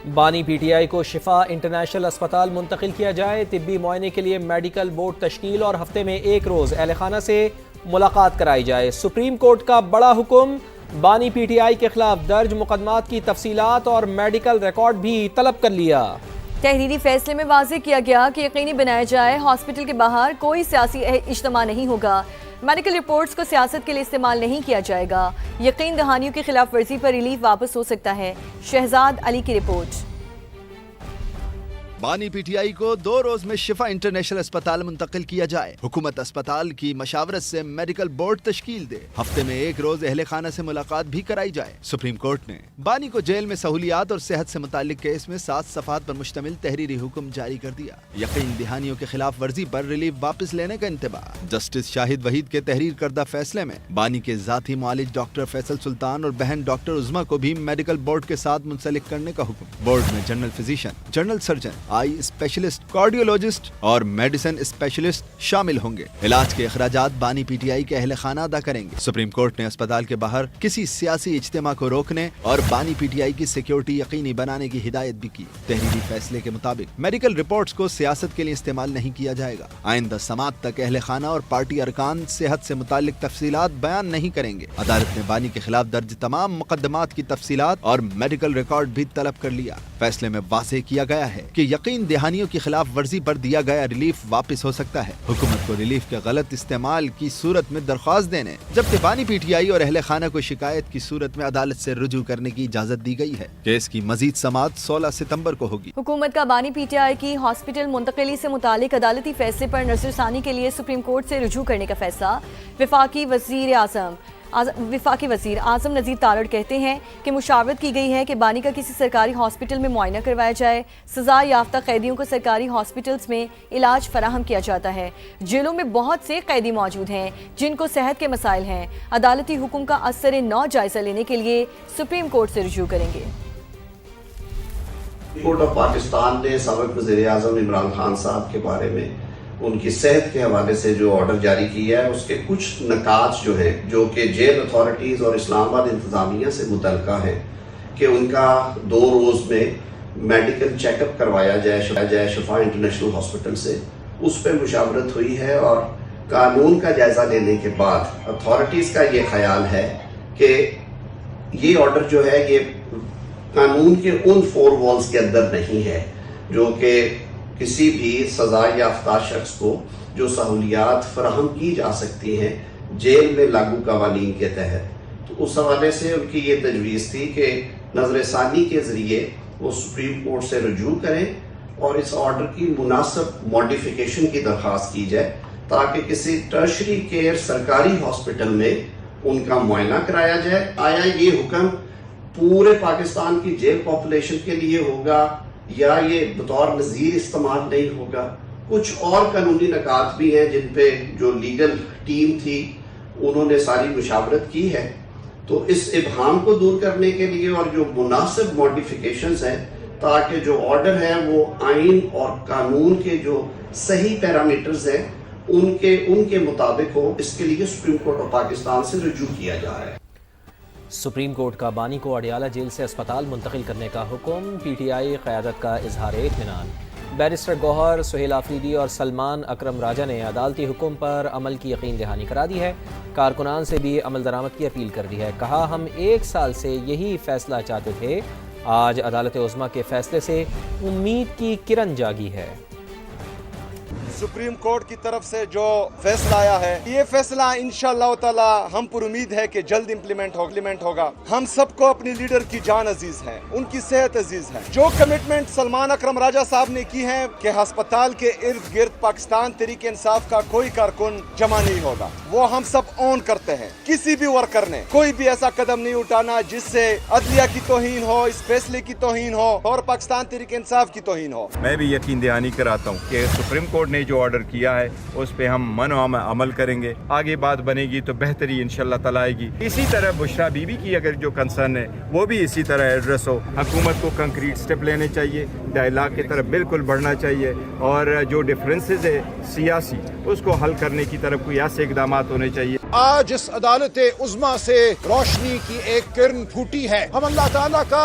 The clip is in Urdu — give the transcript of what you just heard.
بانی پی ٹی آئی کو شفا انٹرنیشنل اسپتال منتقل کیا جائے، طبی معائنے کے لیے میڈیکل بورڈ تشکیل اور ہفتے میں 1 روز اہل خانہ سے ملاقات کرائی جائے۔ سپریم کورٹ کا بڑا حکم، بانی پی ٹی آئی کے خلاف درج مقدمات کی تفصیلات اور میڈیکل ریکارڈ بھی طلب کر لیا۔ تحریری فیصلے میں واضح کیا گیا کہ یقینی بنایا جائے ہاسپٹل کے باہر کوئی سیاسی اجتماع نہیں ہوگا، میڈیکل رپورٹس کو سیاست کے لیے استعمال نہیں کیا جائے گا، یقین دہانیوں کی خلاف ورزی پر ریلیف واپس ہو سکتا ہے۔ شہزاد علی کی رپورٹ۔ بانی پی ٹی آئی کو 2 روز میں شفا انٹرنیشنل اسپتال منتقل کیا جائے، حکومت اسپتال کی مشاورت سے میڈیکل بورڈ تشکیل دے، ہفتے میں 1 روز اہل خانہ سے ملاقات بھی کرائی جائے۔ سپریم کورٹ نے بانی کو جیل میں سہولیات اور صحت سے متعلق کیس میں 7 صفحات پر مشتمل تحریری حکم جاری کر دیا۔ یقین دہانیوں کے خلاف ورزی پر ریلیف واپس لینے کا انتباہ۔ جسٹس شاہد وحید کے تحریر کردہ فیصلے میں بانی کے ذاتی معالج ڈاکٹر فیصل سلطان اور بہن ڈاکٹر عظما کو بھی میڈیکل بورڈ کے ساتھ منسلک کرنے کا حکم۔ بورڈ میں جنرل فزیشین، جنرل سرجن، آئی اسپیشلسٹ، کارڈیولوجسٹ اور میڈیسن اسپیشلسٹ شامل ہوں گے۔ علاج کے اخراجات بانی پی ٹی آئی کے اہل خانہ ادا کریں گے۔ سپریم کورٹ نے اسپتال کے باہر کسی سیاسی اجتماع کو روکنے اور بانی پی ٹی آئی کی سیکیورٹی یقینی بنانے کی ہدایت بھی کی۔ تحریری فیصلے کے مطابق میڈیکل رپورٹس کو سیاست کے لیے استعمال نہیں کیا جائے گا۔ آئندہ سماعت تک اہل خانہ اور پارٹی ارکان صحت سے متعلق تفصیلات بیان نہیں کریں گے۔ عدالت نے بانی کے خلاف درج تمام مقدمات کی تفصیلات اور میڈیکل ریکارڈ بھی طلب کر لیا۔ فیصلے میں واضح کیا گیا ہے کہ یقین دہانیوں کی خلاف ورزی پر دیا گیا ریلیف واپس ہو سکتا ہے۔ حکومت کو ریلیف کے غلط استعمال کی صورت میں درخواست دینے، جبکہ بانی پی ٹی آئی اور اہل خانہ کو شکایت کی صورت میں عدالت سے رجوع کرنے کی اجازت دی گئی ہے۔ کیس کی مزید سماعت 16 ستمبر کو ہوگی۔ حکومت کا بانی پی ٹی آئی کی ہاسپٹل منتقلی سے متعلق عدالتی فیصلے پر نظر ثانی کے لیے سپریم کورٹ سے رجوع کرنے کا فیصلہ۔ وفاقی وزیر اعظم نذیر تارڑ کہتے ہیں کہ مشاورت کی گئی ہے کہ بانی کا کسی سرکاری ہاسپٹل میں معائنہ کروایا جائے۔ سزا یافتہ قیدیوں کو سرکاری ہاسپٹلز میں علاج فراہم کیا جاتا ہے۔ جیلوں میں بہت سے قیدی موجود ہیں جن کو صحت کے مسائل ہیں۔ عدالتی حکم کا اثر نو جائزہ لینے کے لیے سپریم کورٹ سے رجوع کریں گے۔ کورٹ آف پاکستان نے سابق وزیر اعظم عمران خان صاحب کے بارے میں ان کی صحت کے حوالے سے جو آرڈر جاری کیا ہے، اس کے کچھ نکات جو ہیں، جو کہ جیل اتھارٹیز اور اسلام آباد انتظامیہ سے متعلقہ ہیں، کہ ان کا 2 روز میں میڈیکل چیک اپ کروایا جائے شفا انٹرنیشنل ہاسپٹل سے، اس پہ مشاورت ہوئی ہے۔ اور قانون کا جائزہ لینے کے بعد اتھارٹیز کا یہ خیال ہے کہ یہ آرڈر جو ہے یہ قانون کے ان 4 والز کے اندر نہیں ہے جو کہ کسی بھی سزا یافتہ شخص کو جو سہولیات فراہم کی جا سکتی ہیں جیل میں لاگو قوانین کے تحت۔ تو اس حوالے سے ان کی یہ تجویز تھی کہ نظر ثانی کے ذریعے وہ سپریم کورٹ سے رجوع کریں اور اس آرڈر کی مناسب ماڈیفیکیشن کی درخواست کی جائے تاکہ کسی ٹرشری کیئر سرکاری ہاسپٹل میں ان کا معائنہ کرایا جائے۔ آیا یہ حکم پورے پاکستان کی جیل پاپولیشن کے لیے ہوگا یا یہ بطور نظیر استعمال نہیں ہوگا؟ کچھ اور قانونی نکات بھی ہیں جن پہ جو لیگل ٹیم تھی انہوں نے ساری مشاورت کی ہے۔ تو اس ابہام کو دور کرنے کے لیے اور جو مناسب ماڈیفیکیشنز ہیں تاکہ جو آرڈر ہے وہ آئین اور قانون کے جو صحیح پیرامیٹرز ہیں ان کے مطابق ہو، اس کے لیے سپریم کورٹ آف پاکستان سے رجوع کیا جا رہا ہے۔ سپریم کورٹ کا بانی کو اڈیالہ جیل سے اسپتال منتقل کرنے کا حکم، پی ٹی آئی قیادت کا اظہار اطمینان۔ بیرسٹر گوہر، سہیل آفریدی اور سلمان اکرم راجہ نے عدالتی حکم پر عمل کی یقین دہانی کرا دی ہے، کارکنان سے بھی عمل درآمد کی اپیل کر دی ہے۔ کہا ہم 1 سال سے یہی فیصلہ چاہتے تھے، آج عدالت عظمیٰ کے فیصلے سے امید کی کرن جاگی ہے۔ سپریم کورٹ کی طرف سے جو فیصلہ آیا ہے، یہ فیصلہ انشاءاللہ تعالی ہم پر امید ہے کہ جلد امپلیمنٹ ہوگا۔ ہم سب کو اپنی لیڈر کی جان عزیز ہے، ان کی صحت عزیز ہے۔ جو کمٹمنٹ سلمان اکرم راجہ صاحب نے کی ہے کہ ہسپتال کے ارد گرد پاکستان تحریک انصاف کا کوئی کارکن جمع نہیں ہوگا، وہ ہم سب اون کرتے ہیں۔ کسی بھی ورکر نے کوئی بھی ایسا قدم نہیں اٹھانا جس سے عدلیہ کی توہین ہو، اس فیصلے کی توہین ہو اور پاکستان تحریک انصاف کی توہین ہو۔ میں بھی یقین دہانی کراتا ہوں کہ سپریم کورٹ نے جو آرڈر کیا ہے اس پہ ہم عمل کریں گے۔ آگے بات بنے گی تو بہتری انشاءاللہ تعالی آئے گی۔ اسی طرح بشرا بی بی کی اگر جو کنسرن ہے وہ بھی اسی طرح ایڈریس ہو۔ حکومت کو کنکریٹ سٹیپ لینے چاہیے، ڈائلاگ کی طرف بالکل بڑھنا چاہیے اور جو ڈفرینسز ہے سیاسی اس کو حل کرنے کی طرف کوئی ایسے اقدامات ہونے چاہیے۔ آج اس عدالت عظمیٰ سے روشنی کی ایک کرن پھوٹی ہے۔ ہم اللہ تعالیٰ کا